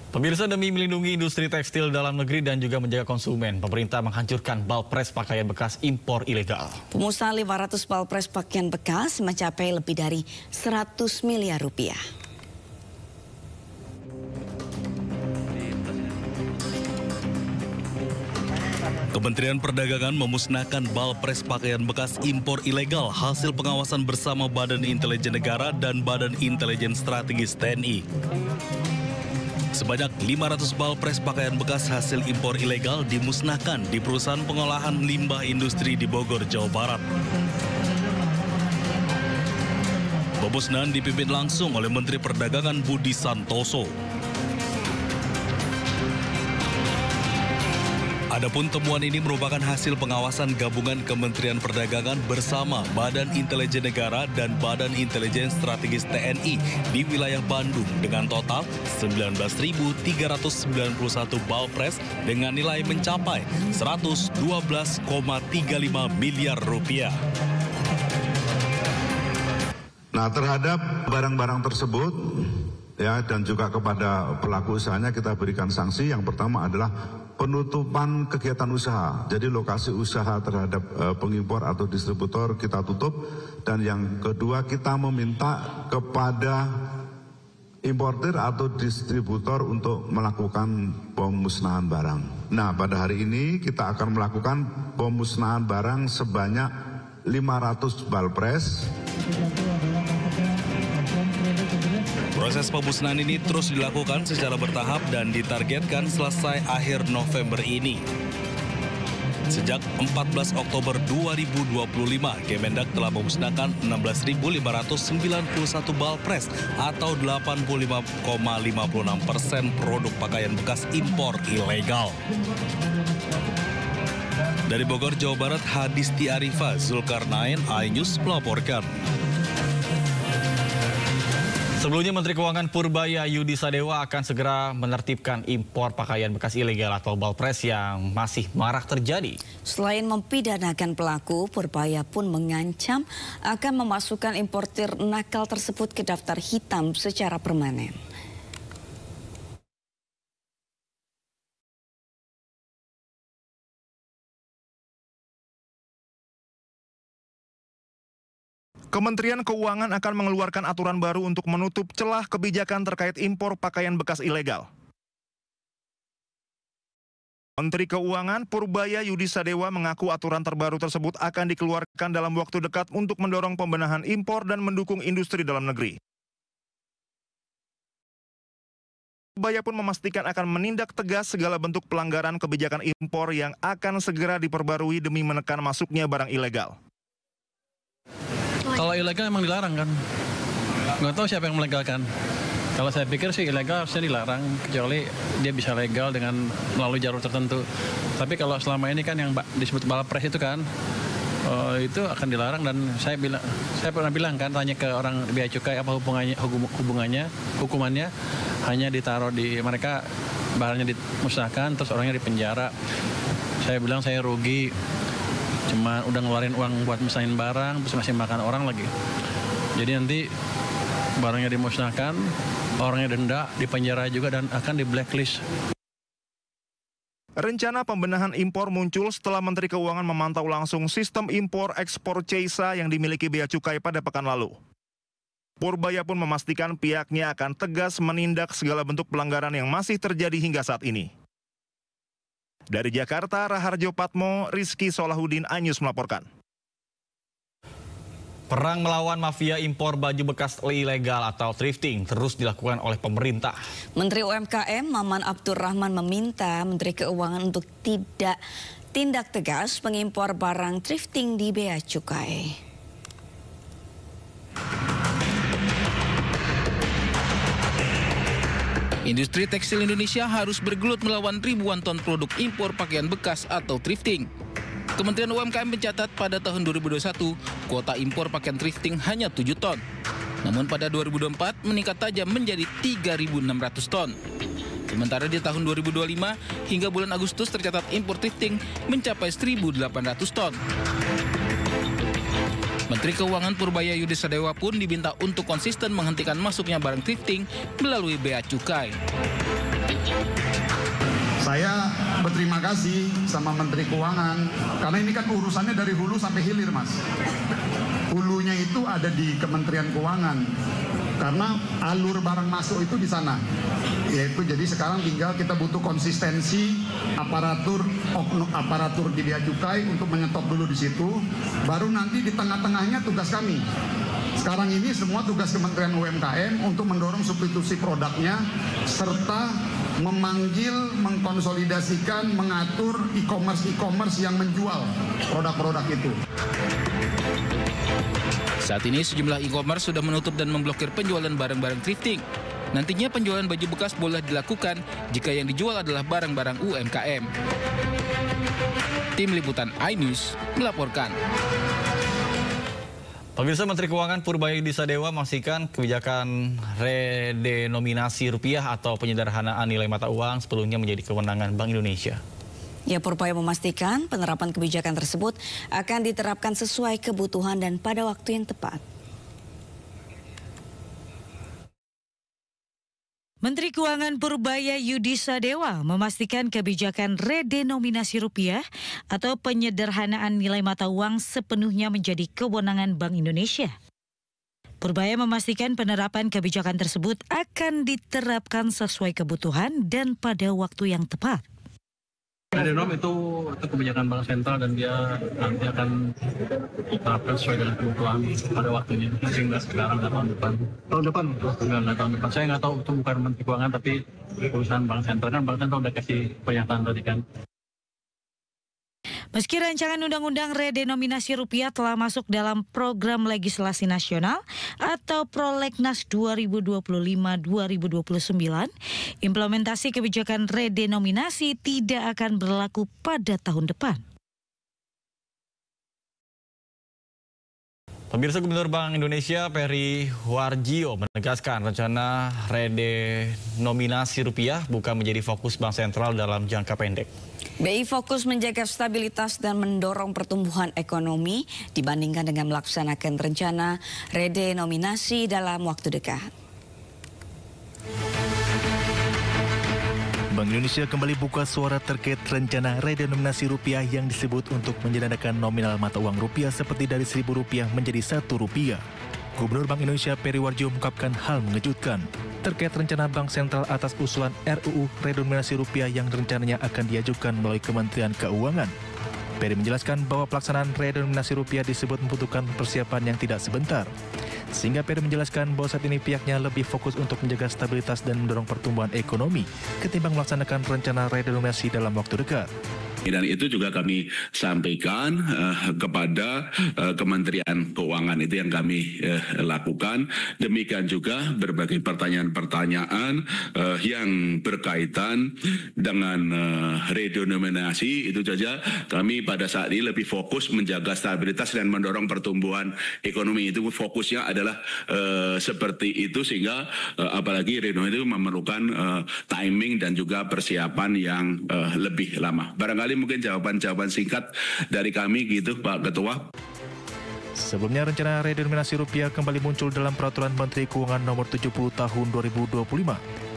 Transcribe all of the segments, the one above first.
Pemirsa, demi melindungi industri tekstil dalam negeri dan juga menjaga konsumen, pemerintah menghancurkan balpres pakaian bekas impor ilegal. Pemusnahan 500 balpres pakaian bekas mencapai lebih dari 100 miliar rupiah. Kementerian Perdagangan memusnahkan balpres pakaian bekas impor ilegal hasil pengawasan bersama Badan Intelijen Negara dan Badan Intelijen Strategis TNI. Sebanyak 500 balpres pakaian bekas hasil impor ilegal dimusnahkan di perusahaan pengolahan limbah industri di Bogor, Jawa Barat. Pemusnahan dipimpin langsung oleh Menteri Perdagangan Budi Santoso. Adapun temuan ini merupakan hasil pengawasan gabungan Kementerian Perdagangan bersama Badan Intelijen Negara dan Badan Intelijen Strategis TNI di wilayah Bandung dengan total 19.391 balpres dengan nilai mencapai 112,35 miliar rupiah. Nah, terhadap barang-barang tersebut ya dan juga kepada pelaku usahanya kita berikan sanksi. Yang pertama adalah penutupan kegiatan usaha. Jadi lokasi usaha terhadap pengimpor atau distributor kita tutup. Dan yang kedua, kita meminta kepada importir atau distributor untuk melakukan pemusnahan barang. Nah, pada hari ini kita akan melakukan pemusnahan barang sebanyak 500 balpres. Proses pemusnahan ini terus dilakukan secara bertahap dan ditargetkan selesai akhir November ini. Sejak 14 Oktober 2025, Kemendak telah memusnahkan 16.591 balpres atau 85,56% produk pakaian bekas impor ilegal. Dari Bogor, Jawa Barat, Hadisti Arifa, Zulkarnain, iNews melaporkan. Sebelumnya, Menteri Keuangan Purbaya Yudi Sadewa akan segera menertibkan impor pakaian bekas ilegal atau balpres yang masih marak terjadi. Selain mempidanakan pelaku, Purbaya pun mengancam akan memasukkan importir nakal tersebut ke daftar hitam secara permanen. Kementerian Keuangan akan mengeluarkan aturan baru untuk menutup celah kebijakan terkait impor pakaian bekas ilegal. Menteri Keuangan Purbaya Yudi Sadewa mengaku aturan terbaru tersebut akan dikeluarkan dalam waktu dekat untuk mendorong pembenahan impor dan mendukung industri dalam negeri. Purbaya pun memastikan akan menindak tegas segala bentuk pelanggaran kebijakan impor yang akan segera diperbarui demi menekan masuknya barang ilegal. Kalau ilegal emang dilarang kan, nggak tahu siapa yang melegalkan. Kalau saya pikir sih ilegal harusnya dilarang, kecuali dia bisa legal dengan melalui jalur tertentu. Tapi kalau selama ini kan yang disebut balpres itu kan, itu akan dilarang. Dan saya pernah bilang kan, tanya ke orang bea cukai apa hukumannya, hanya ditaruh di mereka, barangnya dimusnahkan, terus orangnya dipenjara. Saya bilang saya rugi. Cuma udah ngeluarin uang buat musnahin barang, terus masih makan orang lagi. Jadi nanti barangnya dimusnahkan, orangnya denda, dipenjara juga, dan akan di blacklist. Rencana pembenahan impor muncul setelah Menteri Keuangan memantau langsung sistem impor-ekspor CEISA yang dimiliki Bea Cukai pada pekan lalu. Purbaya pun memastikan pihaknya akan tegas menindak segala bentuk pelanggaran yang masih terjadi hingga saat ini. Dari Jakarta, Raharjo Patmo, Rizky Solahuddin, iNews melaporkan. Perang melawan mafia impor baju bekas ilegal atau thrifting terus dilakukan oleh pemerintah. Menteri UMKM Maman Abdurrahman meminta Menteri Keuangan untuk tidak tindak tegas pengimpor barang thrifting di Bea Cukai. Industri tekstil Indonesia harus bergelut melawan ribuan ton produk impor pakaian bekas atau thrifting. Kementerian UMKM mencatat pada tahun 2021, kuota impor pakaian thrifting hanya 7 ton. Namun pada 2024 meningkat tajam menjadi 3.600 ton. Sementara di tahun 2025 hingga bulan Agustus tercatat impor thrifting mencapai 1.800 ton. Menteri Keuangan Purbaya Yudi Sadewa pun diminta untuk konsisten menghentikan masuknya barang thrifting melalui bea cukai. Saya berterima kasih sama Menteri Keuangan, karena ini kan urusannya dari hulu sampai hilir, Mas. Hulunya itu ada di Kementerian Keuangan, karena alur barang masuk itu di sana. Yaitu jadi sekarang tinggal kita butuh konsistensi aparatur di bea cukai untuk menyetop dulu di situ, baru nanti di tengah-tengahnya tugas kami. Sekarang ini semua tugas Kementerian UMKM untuk mendorong substitusi produknya serta memanggil, mengkonsolidasikan, mengatur e-commerce yang menjual produk-produk itu. Saat ini sejumlah e-commerce sudah menutup dan memblokir penjualan barang-barang thrifting. Nantinya penjualan baju bekas boleh dilakukan jika yang dijual adalah barang-barang UMKM. Tim Liputan iNews melaporkan. Pemirsa, Menteri Keuangan Purbaya Yudi Sadewa memastikan kebijakan redenominasi rupiah atau penyederhanaan nilai mata uang sepenuhnya menjadi kewenangan Bank Indonesia. Ya, Purbaya memastikan penerapan kebijakan tersebut akan diterapkan sesuai kebutuhan dan pada waktu yang tepat. Menteri Keuangan Purbaya Yudi Sadewa memastikan kebijakan redenominasi rupiah atau penyederhanaan nilai mata uang sepenuhnya menjadi kewenangan Bank Indonesia. Purbaya memastikan penerapan kebijakan tersebut akan diterapkan sesuai kebutuhan dan pada waktu yang tepat. Redenom itu kebijakan bank sentral dan dia nanti akan diterapkan sesuai dengan kebutuhan pada waktunya. Mungkin nggak sekarang, nggak tahun depan. Tahun depan? Nggak tahun depan. Saya nggak tahu, itu bukan Menteri Keuangan, tapi perusahaan bank sentral kan, bank sentral udah kasih pernyataan tadi kan. Meski rancangan undang-undang redenominasi rupiah telah masuk dalam program legislasi nasional atau Prolegnas 2025-2029, implementasi kebijakan redenominasi tidak akan berlaku pada tahun depan. Pemirsa, Gubernur Bank Indonesia Peri Warjio menegaskan rencana redenominasi rupiah bukan menjadi fokus Bank Sentral dalam jangka pendek. BI fokus menjaga stabilitas dan mendorong pertumbuhan ekonomi dibandingkan dengan melaksanakan rencana redenominasi dalam waktu dekat. Bank Indonesia kembali buka suara terkait rencana redenominasi rupiah yang disebut untuk menjadikan nominal mata uang rupiah seperti dari Rp1.000 menjadi Rp1. Gubernur Bank Indonesia Peri Warjio mengungkapkan hal mengejutkan terkait rencana Bank Sentral atas usulan RUU redenominasi rupiah yang rencananya akan diajukan melalui Kementerian Keuangan. Peri menjelaskan bahwa pelaksanaan redenominasi rupiah disebut membutuhkan persiapan yang tidak sebentar. Sehingga Peri menjelaskan bahwa saat ini pihaknya lebih fokus untuk menjaga stabilitas dan mendorong pertumbuhan ekonomi ketimbang melaksanakan rencana redenominasi dalam waktu dekat. Dan itu juga kami sampaikan kepada Kementerian Keuangan, itu yang kami lakukan. Demikian juga berbagai pertanyaan-pertanyaan yang berkaitan dengan redenominasi, itu saja kami pada saat ini lebih fokus menjaga stabilitas dan mendorong pertumbuhan ekonomi. Itu fokusnya adalah seperti itu, sehingga apalagi redenominasi itu memerlukan timing dan juga persiapan yang lebih lama. Barangkali mungkin jawaban-jawaban singkat dari kami gitu, Pak Ketua. Sebelumnya rencana redenominasi rupiah kembali muncul dalam Peraturan Menteri Keuangan Nomor 70 Tahun 2025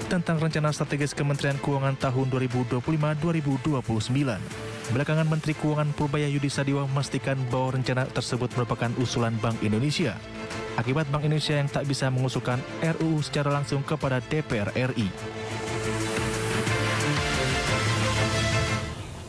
tentang rencana strategis Kementerian Keuangan tahun 2025-2029. Belakangan Menteri Keuangan Purbaya Yudi Sadewa memastikan bahwa rencana tersebut merupakan usulan Bank Indonesia. Akibat Bank Indonesia yang tak bisa mengusulkan RUU secara langsung kepada DPR RI.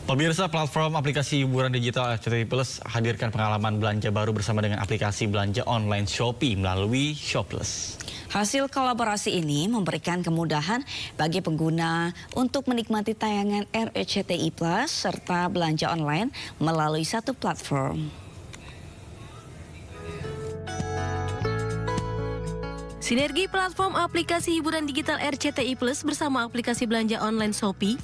Pemirsa, platform aplikasi hiburan digital RCTI Plus hadirkan pengalaman belanja baru bersama dengan aplikasi belanja online Shopee melalui Shoplus. Hasil kolaborasi ini memberikan kemudahan bagi pengguna untuk menikmati tayangan RCTI Plus serta belanja online melalui satu platform. Sinergi platform aplikasi hiburan digital RCTI Plus bersama aplikasi belanja online Shopee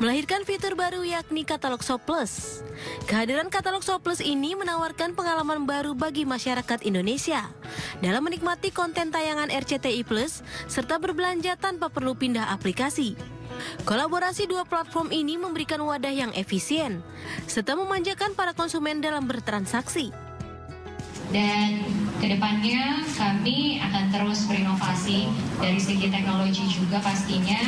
melahirkan fitur baru yakni katalog Shoplus. Kehadiran katalog Shoplus ini menawarkan pengalaman baru bagi masyarakat Indonesia dalam menikmati konten tayangan RCTI Plus serta berbelanja tanpa perlu pindah aplikasi. Kolaborasi dua platform ini memberikan wadah yang efisien serta memanjakan para konsumen dalam bertransaksi. Dan kedepannya kami akan terus berinovasi dari segi teknologi juga pastinya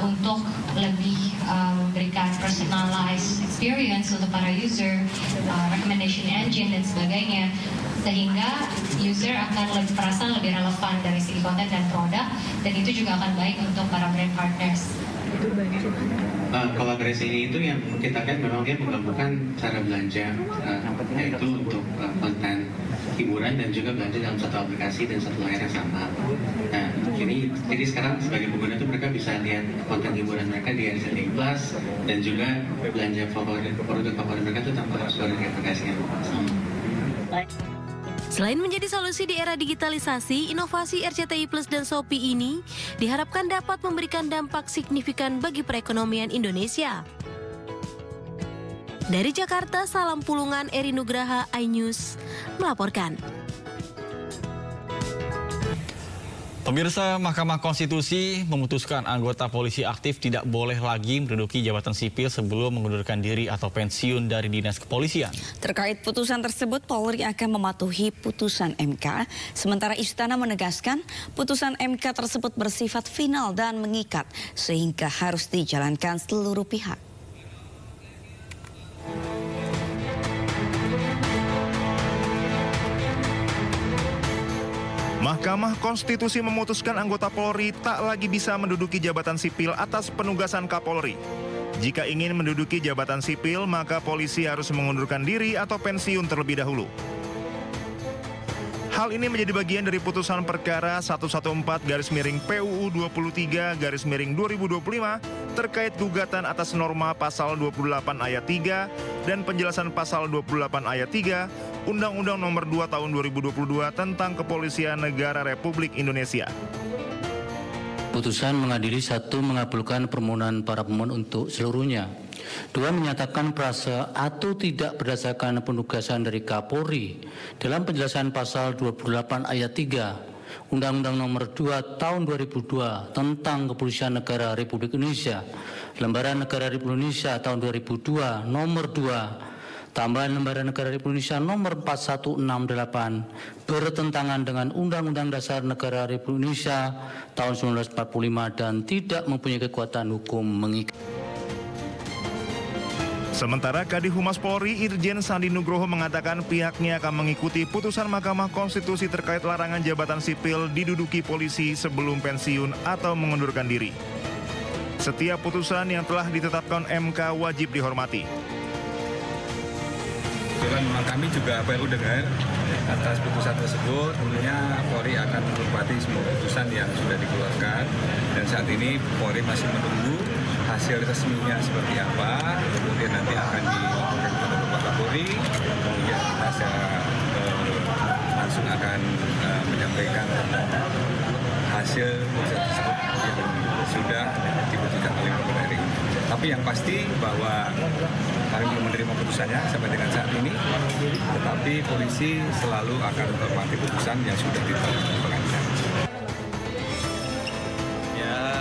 untuk lebih memberikan personalized experience untuk para user, recommendation engine dan sebagainya, sehingga user akan merasa lebih relevan dari segi konten dan produk, dan itu juga akan baik untuk para brand partners. Kolaborasi itu yang kita lihat memang dia menggabungkan cara belanja, yaitu untuk konten hiburan dan juga belanja dalam satu aplikasi dan satu layar yang sama. Nah, jadi sekarang sebagai pengguna itu mereka bisa lihat konten hiburan mereka di RCTI Plus dan juga belanja produk favorit mereka itu tanpa harus keluar dari aplikasi yang sama. Selain menjadi solusi di era digitalisasi, inovasi RCTI Plus dan Shopee ini diharapkan dapat memberikan dampak signifikan bagi perekonomian Indonesia. Dari Jakarta, Salam Pulungan, Eri Nugraha, iNews melaporkan. Pemirsa, Mahkamah Konstitusi memutuskan anggota polisi aktif tidak boleh lagi menduduki jabatan sipil sebelum mengundurkan diri atau pensiun dari dinas kepolisian. Terkait putusan tersebut, Polri akan mematuhi putusan MK, sementara Istana menegaskan putusan MK tersebut bersifat final dan mengikat, sehingga harus dijalankan seluruh pihak. Mahkamah Konstitusi memutuskan anggota Polri tak lagi bisa menduduki jabatan sipil atas penugasan Kapolri. Jika ingin menduduki jabatan sipil, maka polisi harus mengundurkan diri atau pensiun terlebih dahulu. Hal ini menjadi bagian dari putusan perkara 114/PUU 23/2025 terkait gugatan atas norma pasal 28 ayat 3 dan penjelasan pasal 28 ayat 3 Undang-Undang Nomor 2 Tahun 2022 tentang Kepolisian Negara Republik Indonesia. Putusan mengadili: 1. Mengabulkan permohonan para pemohon untuk seluruhnya. 2. Menyatakan prase atau tidak berdasarkan penugasan dari Kapolri dalam penjelasan pasal 28 ayat 3 Undang-Undang Nomor 2 Tahun 2002 tentang Kepolisian Negara Republik Indonesia, Lembaran Negara Republik Indonesia tahun 2002 Nomor 2 tambahan Lembaran Negara Republik Indonesia Nomor 4168 bertentangan dengan Undang-Undang Dasar Negara Republik Indonesia tahun 1945 dan tidak mempunyai kekuatan hukum mengikat. Sementara Kadif Humas Polri Irjen Sandi Nugroho mengatakan pihaknya akan mengikuti putusan Mahkamah Konstitusi terkait larangan jabatan sipil diduduki polisi sebelum pensiun atau mengundurkan diri. Setiap putusan yang telah ditetapkan MK wajib dihormati. Kami juga perlu dengar atas putusan tersebut. Tentunya Polri akan menghormati semua putusan yang sudah dikeluarkan, dan saat ini Polri masih menunggu hasil resminya seperti apa, kemudian nanti akan dilaporkan kepada Bapak Kapolri, kemudian kita langsung akan menyampaikan hasil putusan tersebut yang sudah diputuskan oleh Kapolri. Tapi yang pasti bahwa kami belum menerima putusannya sampai dengan saat ini, tetapi polisi selalu akan menghormati putusan yang sudah ditetapkan pengadilan.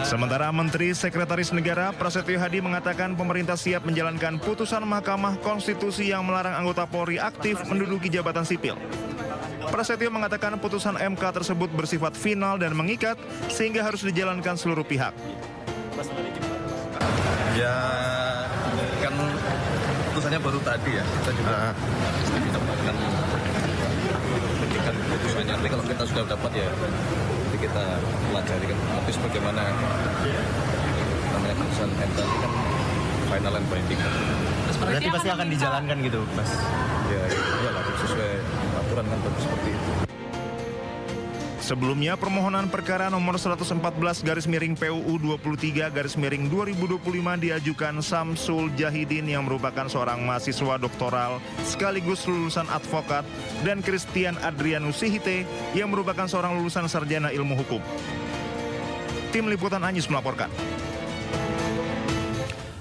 Sementara Menteri Sekretaris Negara Prasetyo Hadi mengatakan pemerintah siap menjalankan putusan Mahkamah Konstitusi yang melarang anggota Polri aktif menduduki jabatan sipil. Prasetyo mengatakan putusan MK tersebut bersifat final dan mengikat sehingga harus dijalankan seluruh pihak. Ya, kan putusannya baru tadi ya, kita juga mesti mendapatkan putusannya. Nanti kalau kita sudah dapat ya, nanti kita pelajari kan habis bagaimana namanya putusan MK ini kan final and binding. Berarti pasti akan dijalankan gitu, Mas? Ya, iyalah sesuai aturan kan seperti itu. Sebelumnya, permohonan perkara nomor 114/PUU 23/2025 diajukan Samsul Jahidin yang merupakan seorang mahasiswa doktoral sekaligus lulusan advokat dan Christian Adrianus Sihite yang merupakan seorang lulusan sarjana ilmu hukum. Tim Liputan iNews melaporkan.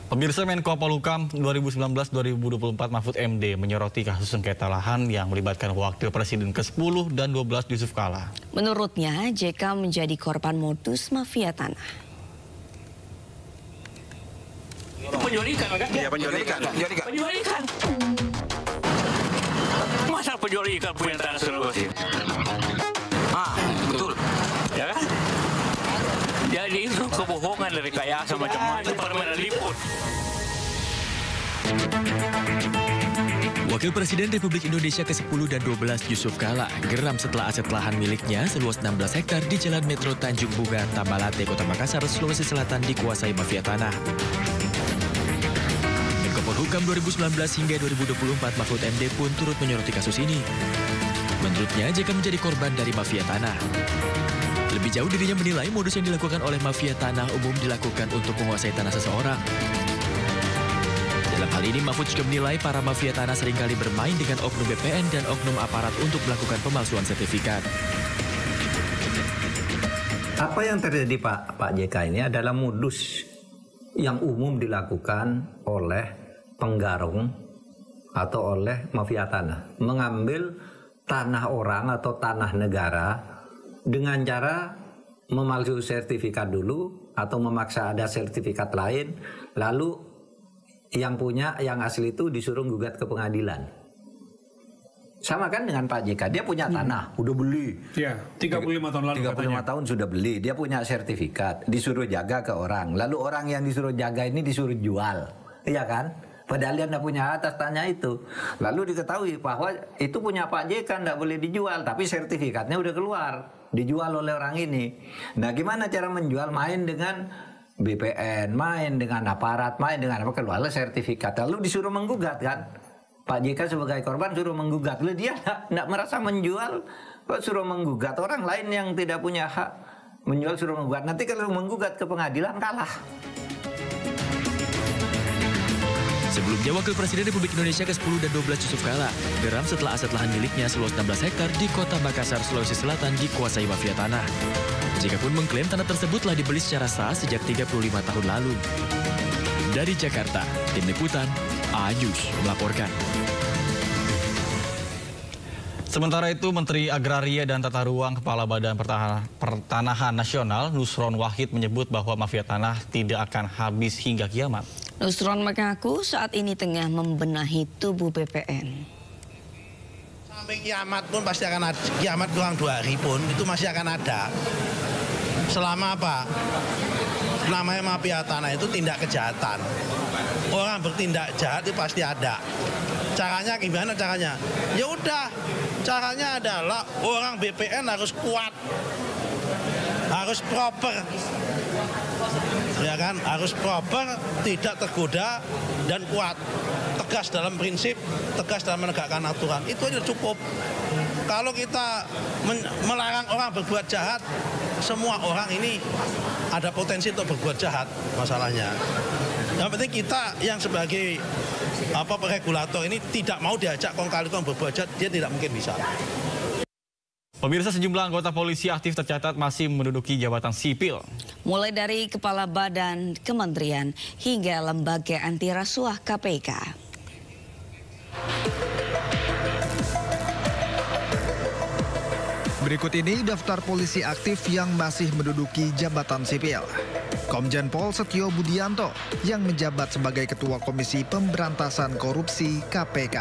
Pemirsa, Menko Polhukam 2019-2024 Mahfud MD menyoroti kasus sengketa lahan yang melibatkan Wakil Presiden ke-10 dan 12 Yusuf Kala. Menurutnya, JK menjadi korban modus mafia tanah. Penyulikan, kan? Iya, penyulikan. Penyulikan. Masa penjual ikan punya tanah Sulawesi. Betul. Ya kan? Jadi itu kebohongan dari rekayasa macam-macam itu permainan liput. Wakil Presiden Republik Indonesia ke-10 dan 12 Yusuf Kala geram setelah aset lahan miliknya seluas 16 hektar di Jalan Metro Tanjung Bunga, Tabalate, Kota Makassar, Sulawesi Selatan dikuasai mafia tanah. Menko Polhukam 2019 hingga 2024 Mahfud MD pun turut menyoroti kasus ini. Menurutnya, JK menjadi korban dari mafia tanah. Lebih jauh dirinya menilai modus yang dilakukan oleh mafia tanah umum dilakukan untuk menguasai tanah seseorang. Dalam hal ini, Mahfud juga menilai para mafia tanah seringkali bermain dengan oknum BPN dan oknum aparat untuk melakukan pemalsuan sertifikat. Apa yang terjadi Pak JK ini adalah modus yang umum dilakukan oleh penggarung atau oleh mafia tanah. Mengambil tanah orang atau tanah negara dengan cara memalsu sertifikat dulu atau memaksa ada sertifikat lain, lalu yang punya, yang asli itu disuruh gugat ke pengadilan. Sama kan dengan Pak JK, dia punya tanah, udah beli. Iya, 35 tahun lalu 35 katanya. tahun sudah beli, dia punya sertifikat, disuruh jaga ke orang. Lalu orang yang disuruh jaga ini disuruh jual, iya kan? Padahal dia tidak punya atas tanah itu. Lalu diketahui bahwa itu punya Pak JK, tidak boleh dijual, tapi sertifikatnya udah keluar, dijual oleh orang ini. Nah, gimana cara menjual? Main dengan BPN, main dengan aparat, main dengan apa, keluarlah sertifikat. Lalu disuruh menggugat kan? Pak JK sebagai korban suruh menggugat. Lalu dia tidak merasa menjual, kok suruh menggugat. Orang lain yang tidak punya hak menjual suruh menggugat. Nanti kalau menggugat ke pengadilan kalah. Sebelumnya, Wakil Presiden Republik Indonesia ke-10 dan 12 Yusuf Kala geram setelah aset lahan miliknya seluas 16 hektar di Kota Makassar, Sulawesi Selatan dikuasai mafia tanah. JK pun mengklaim tanah tersebut telah dibeli secara sah sejak 35 tahun lalu. Dari Jakarta, Tim Liputan, A-News melaporkan. Sementara itu, Menteri Agraria dan Tata Ruang Kepala Badan Pertanahan Nasional, Nusron Wahid menyebut bahwa mafia tanah tidak akan habis hingga kiamat. Nusron mengaku saat ini tengah membenahi tubuh BPN. Sampai kiamat pun pasti akan ada, kiamat kurang 2 hari pun itu masih akan ada. Selama apa? Namanya mafia tanah itu tindak kejahatan. Orang bertindak jahat itu pasti ada. Caranya gimana caranya? Ya udah, caranya adalah orang BPN harus kuat, harus proper, ya kan? Harus proper, tidak tergoda dan kuat, tegas dalam prinsip, tegas dalam menegakkan aturan. Itu aja cukup. Kalau kita melarang orang berbuat jahat, semua orang ini ada potensi untuk berbuat jahat masalahnya. Yang penting kita yang sebagai regulator ini tidak mau diajak kong kali kong berbuat jahat, dia tidak mungkin bisa. Pemirsa, sejumlah anggota polisi aktif tercatat masih menduduki jabatan sipil. Mulai dari kepala badan, kementerian, hingga lembaga anti rasuah KPK. Berikut ini daftar polisi aktif yang masih menduduki jabatan sipil. Komjen Pol Setio Budianto yang menjabat sebagai Ketua Komisi Pemberantasan Korupsi KPK.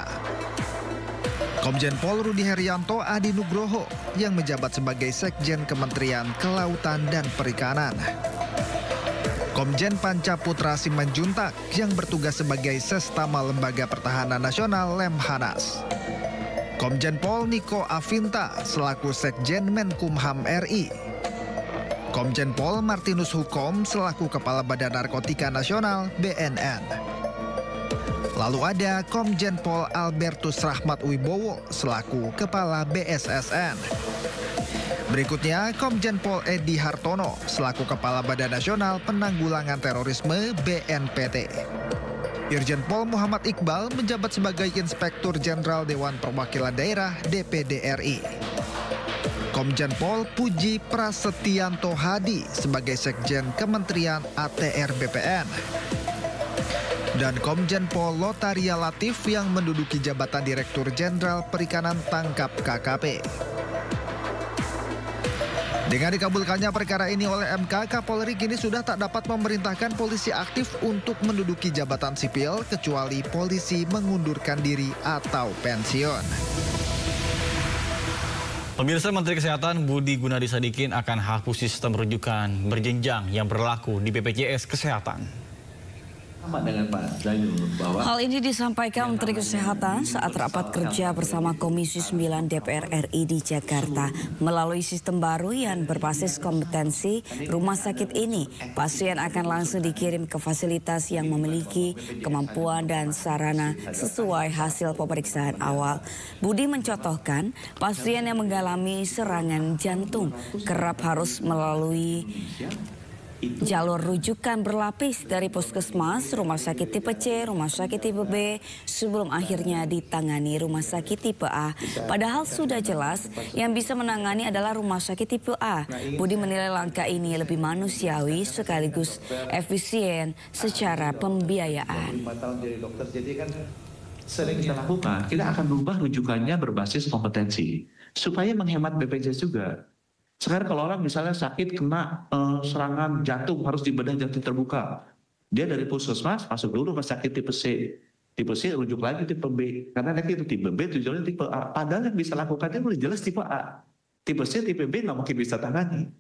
Komjen Pol Rudi Herianto Adi Nugroho yang menjabat sebagai Sekjen Kementerian Kelautan dan Perikanan. Komjen Panca Putra Simanjuntak yang bertugas sebagai Sestama Lembaga Pertahanan Nasional Lemhanas. Komjen Pol Niko Afinta selaku Sekjen Menkumham RI. Komjen Pol Martinus Hukom selaku Kepala Badan Narkotika Nasional BNN. Lalu ada Komjen Pol Albertus Rahmat Wibowo selaku Kepala BSSN. Berikutnya Komjen Pol Edi Hartono selaku Kepala Badan Nasional Penanggulangan Terorisme BNPT. Irjen Pol Muhammad Iqbal menjabat sebagai Inspektur Jenderal Dewan Perwakilan Daerah DPD RI. Komjen Pol Puji Prasetyanto Hadi sebagai Sekjen Kementerian ATR BPN. Dan Komjen Pol Lotaria Latif yang menduduki jabatan Direktur Jenderal Perikanan Tangkap KKP. Dengan dikabulkannya perkara ini oleh MK, Kapolri kini sudah tak dapat memerintahkan polisi aktif untuk menduduki jabatan sipil kecuali polisi mengundurkan diri atau pensiun. Pemirsa, Menteri Kesehatan Budi Gunadi Sadikin akan hapus sistem rujukan berjenjang yang berlaku di BPJS Kesehatan. Hal ini disampaikan Menteri Kesehatan saat rapat kerja bersama Komisi 9 DPR RI di Jakarta. Melalui sistem baru yang berbasis kompetensi rumah sakit ini, pasien akan langsung dikirim ke fasilitas yang memiliki kemampuan dan sarana sesuai hasil pemeriksaan awal. Budi mencontohkan, pasien yang mengalami serangan jantung kerap harus melalui jalur rujukan berlapis dari puskesmas, rumah sakit tipe C, rumah sakit tipe B, sebelum akhirnya ditangani rumah sakit tipe A. Padahal sudah jelas yang bisa menangani adalah rumah sakit tipe A. Budi menilai langkah ini lebih manusiawi sekaligus efisien secara pembiayaan. Sering kita lakukan, kita akan berubah rujukannya berbasis kompetensi supaya menghemat BPJS juga. Sekarang kalau orang misalnya sakit kena serangan jantung harus dibedah jantung terbuka, dia dari puskesmas masuk dulu rumah sakit tipe C, tipe C rujuk lagi tipe B, karena nanti itu tipe B tujuannya tipe A. Padahal yang bisa lakukannya udah jelas tipe A, tipe C, tipe B nggak mungkin bisa tangani.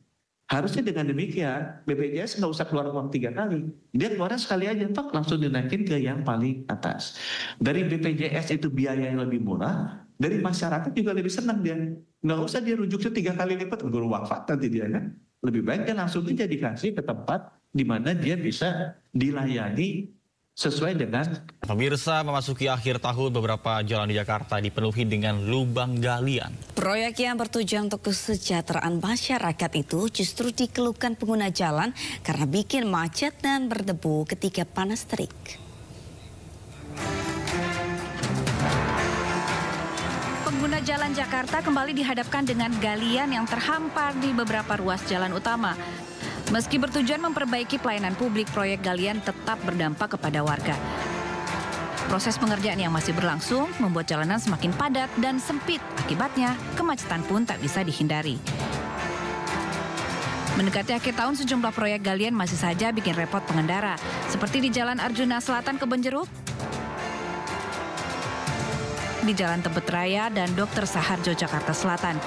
Harusnya dengan demikian BPJS nggak usah keluar uang 3 kali, dia keluarnya sekali aja, pak langsung dinaikin ke yang paling atas. Dari BPJS itu biaya yang lebih murah. Dari masyarakat juga lebih senang dia. Nggak usah dia rujuknya 3 kali lipat, guru wafat nanti dia kan. Lebih baik dia langsung aja dikasih ke tempat di mana dia bisa dilayani sesuai dengan. Pemirsa, memasuki akhir tahun beberapa jalan di Jakarta dipenuhi dengan lubang galian. Proyek yang bertujuan untuk kesejahteraan masyarakat itu justru dikeluhkan pengguna jalan karena bikin macet dan berdebu ketika panas terik. Pengguna jalan Jakarta kembali dihadapkan dengan galian yang terhampar di beberapa ruas jalan utama. Meski bertujuan memperbaiki pelayanan publik, proyek galian tetap berdampak kepada warga. Proses pengerjaan yang masih berlangsung membuat jalanan semakin padat dan sempit. Akibatnya, kemacetan pun tak bisa dihindari. Mendekati akhir tahun, sejumlah proyek galian masih saja bikin repot pengendara. Seperti di Jalan Arjuna Selatan Kebonjeruk, di Jalan Tebet Raya dan Dr. Saharjo Jakarta Selatan.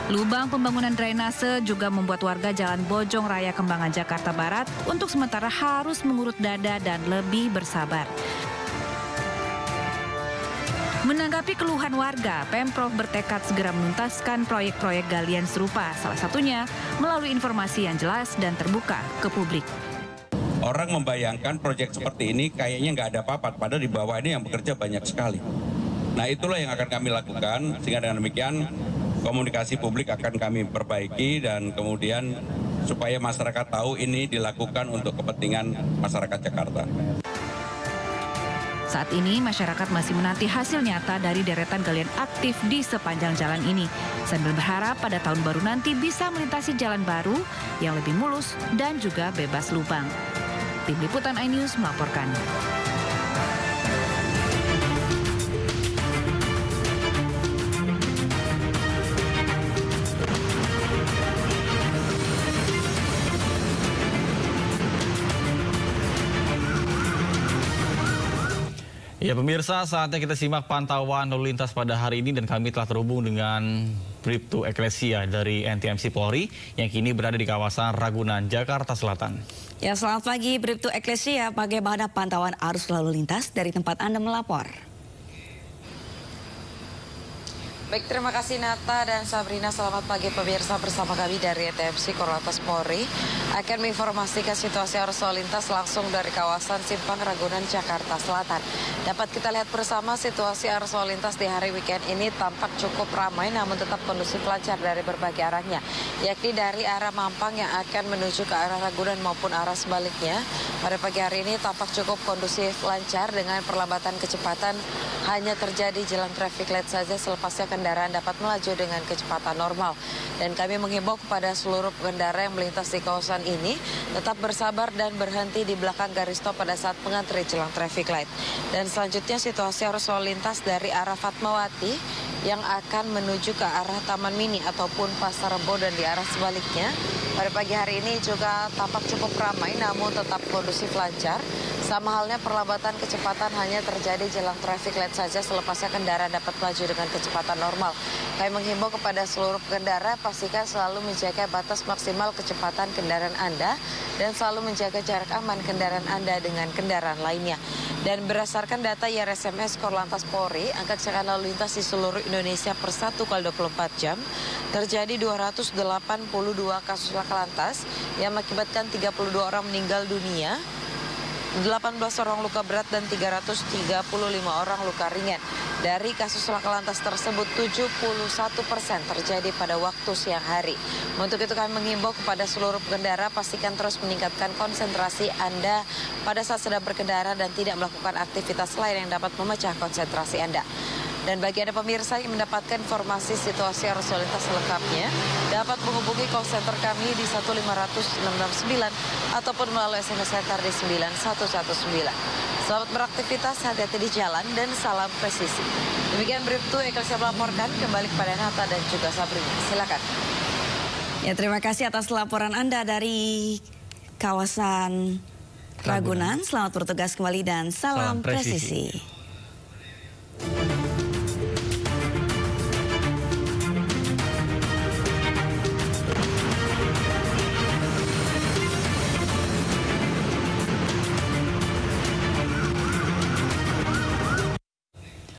Lubang pembangunan drainase juga membuat warga Jalan Bojong Raya Kembangan Jakarta Barat untuk sementara harus mengurut dada dan lebih bersabar. Menanggapi keluhan warga, Pemprov bertekad segera menuntaskan proyek-proyek galian serupa, salah satunya melalui informasi yang jelas dan terbuka ke publik. Orang membayangkan proyek seperti ini kayaknya nggak ada apa-apa, padahal di bawah ini yang bekerja banyak sekali. Nah itulah yang akan kami lakukan, sehingga dengan demikian komunikasi publik akan kami perbaiki dan kemudian supaya masyarakat tahu ini dilakukan untuk kepentingan masyarakat Jakarta. Saat ini masyarakat masih menanti hasil nyata dari deretan galian aktif di sepanjang jalan ini. Sambil berharap pada tahun baru nanti bisa melintasi jalan baru yang lebih mulus dan juga bebas lubang. Tim Liputan iNews melaporkan. Ya pemirsa, saatnya kita simak pantauan lalu lintas pada hari ini dan kami telah terhubung dengan Bribtu Eklesia dari NTMC Polri yang kini berada di kawasan Ragunan, Jakarta Selatan. Ya, selamat pagi Bribtu Eklesia. Bagaimana pantauan arus lalu lintas dari tempat Anda melapor? Baik, terima kasih Nata dan Sabrina. Selamat pagi pemirsa, bersama kami dari NTMC Korlantas Polri akan menginformasikan situasi arus lalu lintas langsung dari kawasan Simpang Ragunan, Jakarta Selatan. Dapat kita lihat bersama situasi arus lalu lintas di hari weekend ini tampak cukup ramai namun tetap kondusif lancar dari berbagai arahnya, yakni dari arah Mampang yang akan menuju ke arah Ragunan maupun arah sebaliknya. Pada pagi hari ini tampak cukup kondusif lancar dengan perlambatan kecepatan hanya terjadi jalan traffic light saja, selepasnya kendaraan dapat melaju dengan kecepatan normal. Dan kami menghimbau kepada seluruh pengendara yang melintas di kawasan ini tetap bersabar dan berhenti di belakang garis stop pada saat mengantri jelang traffic light. Dan selanjutnya situasi arus lalu lintas dari arah Fatmawati yang akan menuju ke arah Taman Mini ataupun Pasar Rebo dan di arah sebaliknya. Pada pagi hari ini juga tampak cukup ramai namun tetap kondusif lancar. Sama halnya perlambatan kecepatan hanya terjadi jelang traffic light saja, selepasnya kendaraan dapat melaju dengan kecepatan normal. Kami menghimbau kepada seluruh pengendara, pastikan selalu menjaga batas maksimal kecepatan kendaraan Anda dan selalu menjaga jarak aman kendaraan Anda dengan kendaraan lainnya. Dan berdasarkan data IRSMS Korlantas Polri, angka kecelakaan lalu lintas di seluruh Indonesia per 1 kali 24 jam terjadi 282 kasus laka lantas yang mengakibatkan 32 orang meninggal dunia, 18 orang luka berat dan 335 orang luka ringan. Dari kasus laka lantas tersebut 71% terjadi pada waktu siang hari. Untuk itu kami menghimbau kepada seluruh pengendara, pastikan terus meningkatkan konsentrasi Anda pada saat sedang berkendara dan tidak melakukan aktivitas lain yang dapat memecah konsentrasi Anda. Dan bagi Anda pemirsa yang mendapatkan informasi situasi arus lalu lintas selengkapnya, dapat menghubungi call center kami di 15669 ataupun melalui SMS center di 9119. Selamat beraktivitas, hati-hati di jalan, dan salam presisi. Demikian Bribtu Eklesia melaporkan, kembali kepada Nata dan juga Sabrina. Silakan. Ya, terima kasih atas laporan Anda dari kawasan Ragunan. Selamat bertugas kembali dan salam presisi.